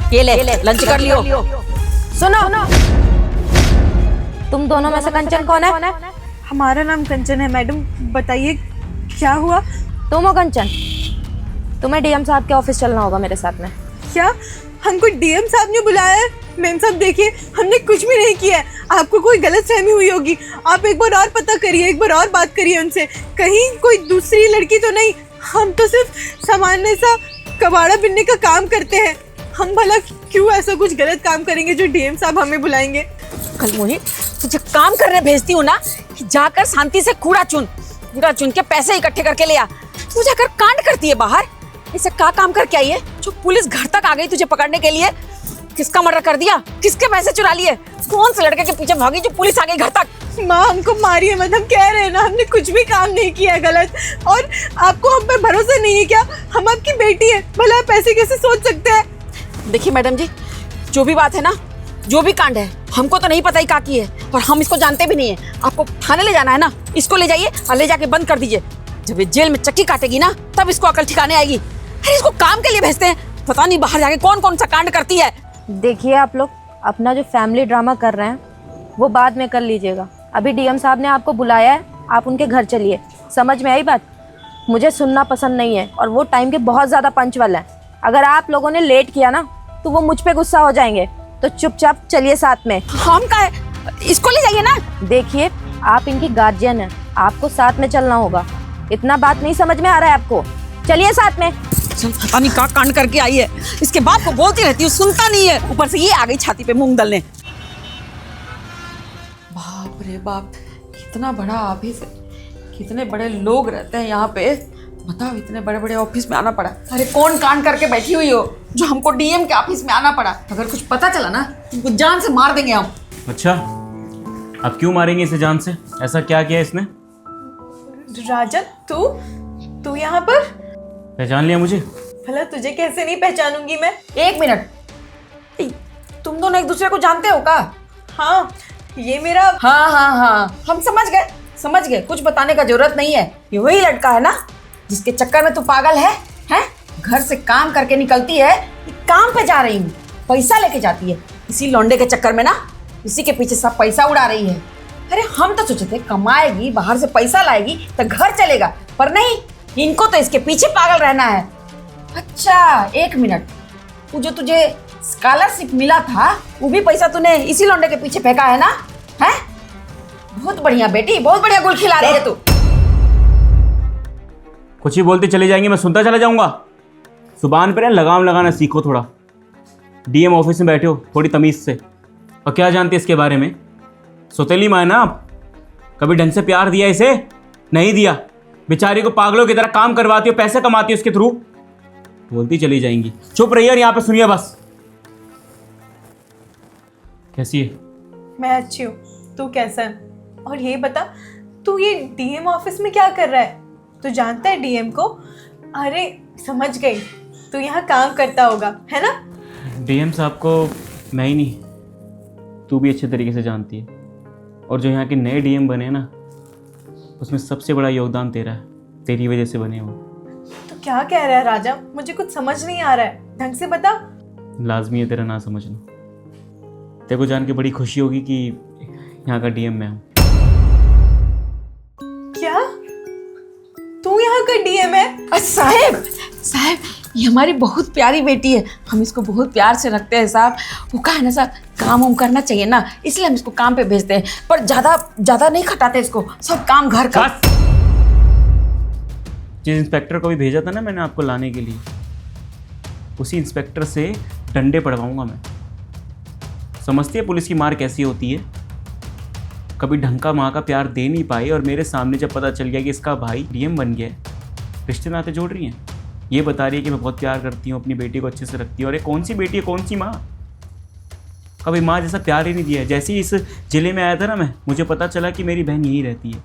ये ले लंच कर लियो। सुनो, तुम दोनों में से कंचन कौन है? हमारा नाम कंचन है मैडम, बताइए क्या हुआ? तुम हो कंचन? तुम्हें डीएम साहब के ऑफिस चलना होगा मेरे साथ में। क्या हमको डीएम साहब ने बुलाया है? मैम साहब देखिए, हमने कुछ भी नहीं किया है, आपको कोई गलतफहमी हुई होगी। आप एक बार और पता करिए, एक बार और बात करिए उनसे, कहीं कोई दूसरी लड़की तो नहीं। हम तो सिर्फ सामान्य सा कबाड़ा बिनने का काम करते हैं, हम भला क्यों ऐसा कुछ गलत काम करेंगे जो डीएम साहब हमें बुलाएंगे? कल मोहिनी तुझे काम करने भेजती हूँ ना कि जाकर शांति से कूड़ा चुन के पैसे इकट्ठे करके ले आ। तू जाकर कांड करती है बाहर। इसे क्या काम करके आई है जो पुलिस घर तक आ गई तुझे पकड़ने के लिए? किसका मर्डर कर दिया? किसके पैसे चुरा लिए? कौन से लड़के के पीछे भागी जो पुलिस आ गई घर तक? माँ हमको मारिए मत, हम कह रहे हैं ना हमने कुछ भी काम नहीं किया है गलत। और आपको हम पे भरोसा नहीं है क्या? हम आपकी बेटी है, भला आप ऐसे कैसे सोच सकते हैं? देखिए मैडम जी, जो भी बात है ना, जो भी कांड है, हमको तो नहीं पता ही क्या की है और हम इसको जानते भी नहीं है। आपको थाने ले जाना है ना, इसको ले जाइए और ले जाके बंद कर दीजिए। जब ये जेल में चक्की काटेगी ना तब इसको अकल ठिकाने आएगी। अरे इसको काम के लिए भेजते हैं, पता नहीं बाहर जाके कौन कौन सा कांड करती है। देखिए आप लोग अपना जो फैमिली ड्रामा कर रहे हैं वो बाद में कर लीजिएगा। अभी डीएम साहब ने आपको बुलाया है, आप उनके घर चलिए। समझ में आई बात? मुझे सुनना पसंद नहीं है और वो टाइम के बहुत ज़्यादा पंचुअल है। अगर आप लोगों ने लेट किया ना तो वो मुझ पे गुस्सा हो जाएंगे, तो चुपचाप चलिए साथ में। हम का है, इसको ले जाइए ना। देखिए आप इनकी गार्जियन हैं, आपको साथ में चलना होगा। इतना बात नहीं समझ में आ रहा है आपको? चलिए साथ में। चल, पता नहीं क्या कांड करके आई है। इसके बाप को बोलती रहती हूँ, सुनता नहीं है, ऊपर से ये आ गई छाती पे मूंग दलने। बाप रे बाप, कितना बड़ा ऑफिस है, कितने बड़े लोग रहते हैं यहाँ पे। बताओ, इतने बड़े बड़े ऑफिस में आना पड़ा। अरे कौन कांड करके बैठी हुई हो जो हमको डीएम के ऑफिस में आना पड़ा? अगर कुछ पता चला ना तुमको जान से मार देंगे हम। अच्छा, अब क्यों मारेंगे इसे जान से? ऐसा क्या किया इसने? राजन तू यहाँ पर? पहचान लिया मुझे? भला तुझे कैसे नहीं पहचानूंगी मैं? एक मिनट, तुम दोनों एक दूसरे को जानते हो का? हाँ, ये मेरा। हाँ, हम समझ गए। कुछ बताने का जरूरत नहीं है। ये वही लड़का है ना जिसके चक्कर में तू पागल है? घर से काम करके निकलती है, काम पे जा रही हूँ, पैसा लेके जाती है। इसी लौंडे के चक्कर में ना, इसी के पीछे सब पैसा उड़ा रही है। अरे हम तो सोचे थे कमाएगी, बाहर से पैसा लाएगी तो घर चलेगा, पर नहीं, इनको तो इसके पीछे पागल रहना है। अच्छा एक मिनट, वो जो तुझे स्कॉलरशिप मिला था वो भी पैसा तूने इसी लौंडे के पीछे फेंका है ना? है? बहुत बढ़िया बेटी, बहुत बढ़िया गुल खिला रही है तू। कुछ ही बोलते चले जाएंगे, मैं सुनता चला जाऊंगा। जुबान पर लगाम लगाना सीखो थोड़ा। डीएम ऑफिस में बैठे हो, थोड़ी तमीज से। और क्या जानते इसके बारे में? सौतेली माँ है ना आप? कभी ढंग से प्यार दिया इसे? नहीं दिया। बेचारी को पागलों की तरह काम करवाती हो, पैसे कमाती हो उसके थ्रू। बोलती चली जाएंगी। चुप रहिए और यहाँ पे सुनिए बस। कैसी है? मैं अच्छी हूँ, तू कैसा है? और ये बता, तू ये डीएम ऑफिस में क्या कर रहा है? तू जानता है डीएम को? अरे समझ गई, तू यहाँ काम करता होगा, है ना? डीएम साहब को मैं ही नहीं, तू भी अच्छे तरीके से जानती है। और जो यहाँ के नए डीएम बने ना, उसमें सबसे बड़ा योगदान तेरा है। तेरी वजह से बने वो। तो क्या कह रहा है राजा? मुझे कुछ समझ नहीं आ रहा है, ढंग से बता। लाजमी है तेरा ना समझना। तेरे को जान के बड़ी खुशी होगी कि यहाँ का डीएम मैं हूँ। क्या तू यहाँ का डीएम है? साहब ये हमारी बहुत प्यारी बेटी है, हम इसको बहुत प्यार से रखते हैं साहब। वो कहा है ना साहब, काम वाम करना चाहिए ना, इसलिए हम इसको काम पे भेजते हैं, पर ज्यादा नहीं खटाते इसको, सब काम घर का। जिस इंस्पेक्टर को भी भेजा था ना मैंने आपको लाने के लिए, उसी इंस्पेक्टर से डंडे पड़वाऊंगा मैं। समझती है पुलिस की मार कैसी होती है? कभी ढंग का माँ का प्यार दे नहीं पाई और मेरे सामने जब पता चल गया कि इसका भाई डीएम बन गया, रिश्ते नाते जोड़ रही हैं। ये बता रही है कि मैं बहुत प्यार करती हूँ, अपनी बेटी को अच्छे से रखती हूँ। अरे कौन सी बेटी है, कौन सी माँ? कभी माँ जैसा प्यार ही नहीं दिया है। जैसे ही इस जिले में आया था ना मैं, मुझे पता चला कि मेरी बहन यहीं रहती है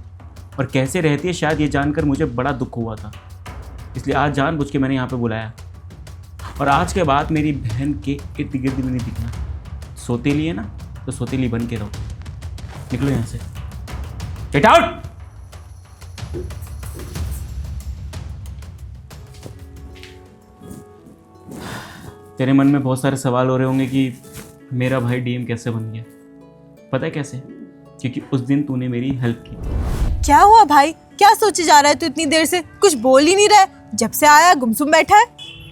और कैसे रहती है, शायद ये जानकर मुझे बड़ा दुख हुआ था। इसलिए आज जानबूझ के मैंने यहाँ पे बुलाया। और आज के बाद मेरी बहन के इर्द गिर्द में नहीं दिखना। सौतेली है ना, तो सौतेली बन के रहो। निकलो यहाँ से, गेट आउट। तेरे मन में बहुत सारे सवाल हो रहे होंगे कि मेरा भाई डीएम कैसे बन गया। पता है कैसे? क्योंकि उस दिन तूने मेरी हेल्प की थी। क्या हुआ भाई, क्या सोचे जा रहा है तू इतनी देर से? कुछ बोल ही नहीं रहा है, जब से आया गुमसुम बैठा है।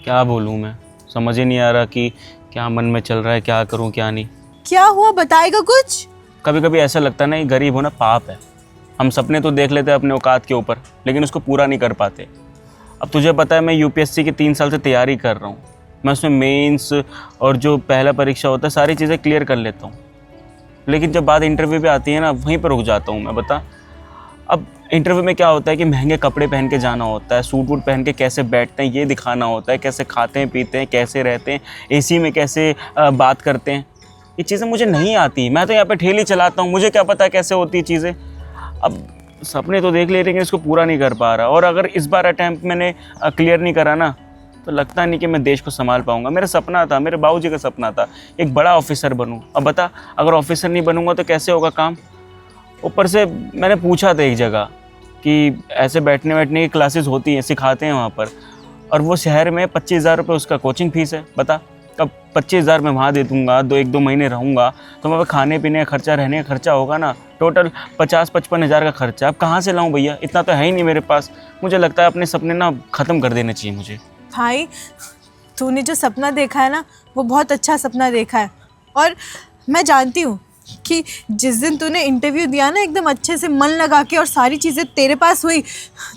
क्या बोलूँ मैं, समझ ही नहीं आ रहा कि क्या मन में चल रहा है, क्या करूँ क्या नहीं। क्या हुआ, बताएगा कुछ? कभी कभी ऐसा लगता है ना, ये गरीब होना पाप है। हम सपने तो देख लेते हैं अपने औकात के ऊपर, लेकिन उसको पूरा नहीं कर पाते। अब तुझे पता है मैं यूपीएससी की 3 साल से तैयारी कर रहा हूँ। मैं उसमें मेंस और जो पहला परीक्षा होता है सारी चीज़ें क्लियर कर लेता हूँ, लेकिन जब बात इंटरव्यू पे आती है ना, वहीं पर रुक जाता हूँ मैं। बता, अब इंटरव्यू में क्या होता है कि महंगे कपड़े पहन के जाना होता है, सूट वूट पहन के कैसे बैठते हैं ये दिखाना होता है, कैसे खाते हैं पीते हैं, कैसे रहते हैं, एसी में कैसे बात करते हैं। ये चीज़ें मुझे नहीं आती। मैं तो यहाँ पे ठेली चलाता हूँ, मुझे क्या पता कैसे होती है चीज़ें। अब सपने तो देख ले, लेकिन इसको पूरा नहीं कर पा रहा। और अगर इस बार अटैम्प्ट मैंने क्लियर नहीं करा ना, तो लगता नहीं कि मैं देश को संभाल पाऊंगा। मेरा सपना था, मेरे बाबूजी का सपना था, एक बड़ा ऑफिसर बनूं। अब बता, अगर ऑफिसर नहीं बनूंगा तो कैसे होगा काम? ऊपर से मैंने पूछा था एक जगह कि ऐसे बैठने बैठने की क्लासेस होती हैं, सिखाते हैं वहाँ पर, और वो शहर में 25,000 रुपये उसका कोचिंग फीस है। बता, कब 25,000 मैं वहाँ दे दूँगा, 1-2 महीने रहूँगा तो मैं खाने पीने का खर्चा, रहने का खर्चा होगा ना, टोटल 50-55 हज़ार का खर्चा। अब कहाँ से लाऊँ भैया, इतना तो है ही नहीं मेरे पास। मुझे लगता है अपने सपने ना ख़त्म कर देने चाहिए मुझे। भाई, तूने जो सपना देखा है ना, वो बहुत अच्छा सपना देखा है। और मैं जानती हूँ कि जिस दिन तूने इंटरव्यू दिया ना एकदम अच्छे से मन लगा के और सारी चीज़ें तेरे पास हुई,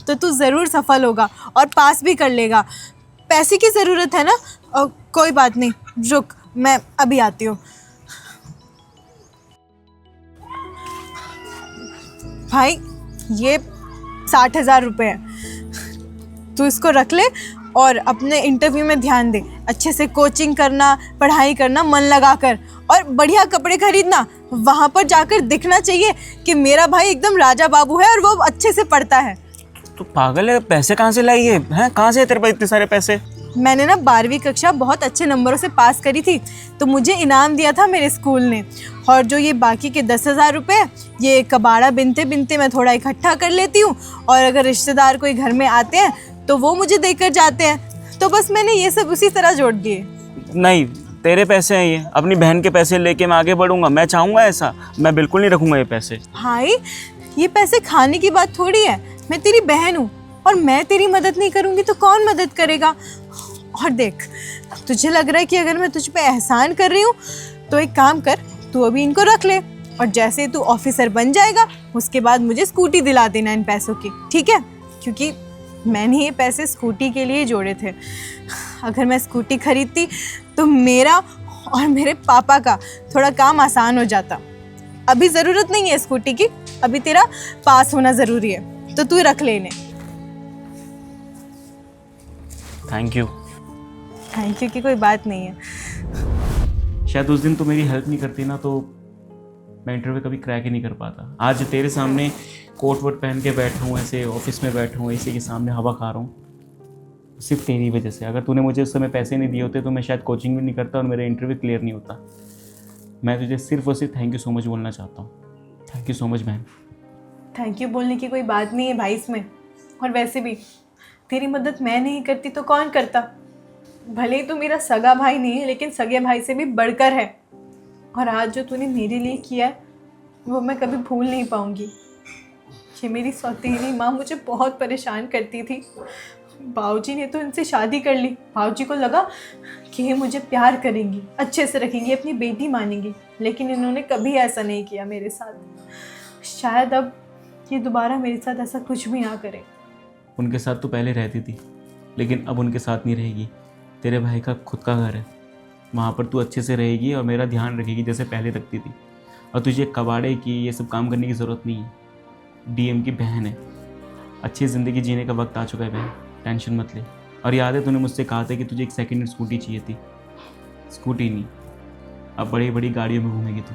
तो तू ज़रूर सफल होगा और पास भी कर लेगा। पैसे की ज़रूरत है ना, और कोई बात नहीं, रुक, मैं अभी आती हूँ। भाई, ये 60,000 रुपये है, तू इसको रख ले और अपने इंटरव्यू में ध्यान दे। अच्छे से कोचिंग करना, पढ़ाई करना मन लगा कर, और बढ़िया कपड़े खरीदना। वहाँ पर जाकर दिखना चाहिए कि मेरा भाई एकदम राजा बाबू है और वो अच्छे से पढ़ता है। तो पागल है, पैसे कहाँ से लाई है? हैं, कहाँ से है तेरे पास इतने सारे पैसे? मैंने ना 12वीं कक्षा बहुत अच्छे नंबरों से पास करी थी, तो मुझे इनाम दिया था मेरे स्कूल ने। और जो ये बाकी के 10,000 रुपये, ये कबाड़ा बिनते बिनते मैं थोड़ा इकट्ठा कर लेती हूँ, और अगर रिश्तेदार कोई घर में आते हैं तो वो मुझे देकर जाते हैं। तो बस मैंने ये सब उसी तरह जोड़ दिए। नहीं, तेरे पैसे हैं ये, अपनी बहन के पैसे लेके मैं आगे बढ़ूंगा। मैं चाहूँगा ऐसा, मैं बिल्कुल नहीं रखूँगा ये पैसे। भाई, ये पैसे खाने की बात थोड़ी है। मैं तेरी बहन हूँ, और मैं तेरी मदद नहीं करूँगी तो कौन मदद करेगा? और देख, तुझे लग रहा है कि अगर मैं तुझ पे एहसान कर रही हूँ, तो एक काम कर, तू अभी इनको रख ले, और जैसे तू ऑफिसर बन जाएगा उसके बाद मुझे स्कूटी दिला देना इन पैसों की, ठीक है? क्योंकि मैंने ये पैसे स्कूटी के लिए जोड़े थे। अगर मैं स्कूटी खरीदती तो मेरा और मेरे पापा का थोड़ा काम आसान हो जाता। अभी ज़रूरत नहीं है स्कूटी की, अभी तेरा पास होना ज़रूरी है, तो तू रख ले इन्हें। Thank you. थैंक यू की कोई बात नहीं है। शायद उस दिन तो मेरी हेल्प नहीं करती ना, तो मैं इंटरव्यू कभी क्रैक ही नहीं कर पाता। आज तेरे सामने कोट वोट पहन के बैठा हूँ, ऐसे ऑफिस में बैठा हूँ, इसी के सामने हवा खा रहा हूँ, सिर्फ तेरी वजह से। अगर तूने मुझे उस समय पैसे नहीं दिए होते तो मैं शायद कोचिंग भी नहीं करता और मेरा इंटरव्यू क्लियर नहीं होता। मैं तुझे सिर्फ और सिर्फ थैंक यू सो मच बोलना चाहता हूँ। थैंक यू सो मच बहन। थैंक यू बोलने की कोई बात नहीं है भाई इसमें। और वैसे भी तेरी मदद मैं नहीं करती तो कौन करता? भले ही तू मेरा सगा भाई नहीं है, लेकिन सगे भाई से भी बढ़कर है। और आज जो तूने मेरे लिए किया है वो मैं कभी भूल नहीं पाऊंगी। ये मेरी सौतेली माँ मुझे बहुत परेशान करती थी। बाऊजी ने तो इनसे शादी कर ली। बाऊजी को लगा कि ये मुझे प्यार करेंगी, अच्छे से रखेंगी, अपनी बेटी मानेंगी, लेकिन इन्होंने कभी ऐसा नहीं किया मेरे साथ। शायद अब ये दोबारा मेरे साथ ऐसा कुछ भी ना करे। उनके साथ तो पहले रहती थी, लेकिन अब उनके साथ नहीं रहेगी। तेरे भाई का खुद का घर है, वहाँ पर तू अच्छे से रहेगी और मेरा ध्यान रखेगी जैसे पहले रखती थी। और तुझे कबाड़े की ये सब काम करने की ज़रूरत नहीं है। डीएम की बहन है, अच्छी ज़िंदगी जीने का वक्त आ चुका है बहन, टेंशन मत ले। और याद है तूने मुझसे कहा था कि तुझे एक सेकेंड हैंड स्कूटी चाहिए थी। स्कूटी नहीं, अब बड़ी बड़ी गाड़ियों में घूमेगी तू।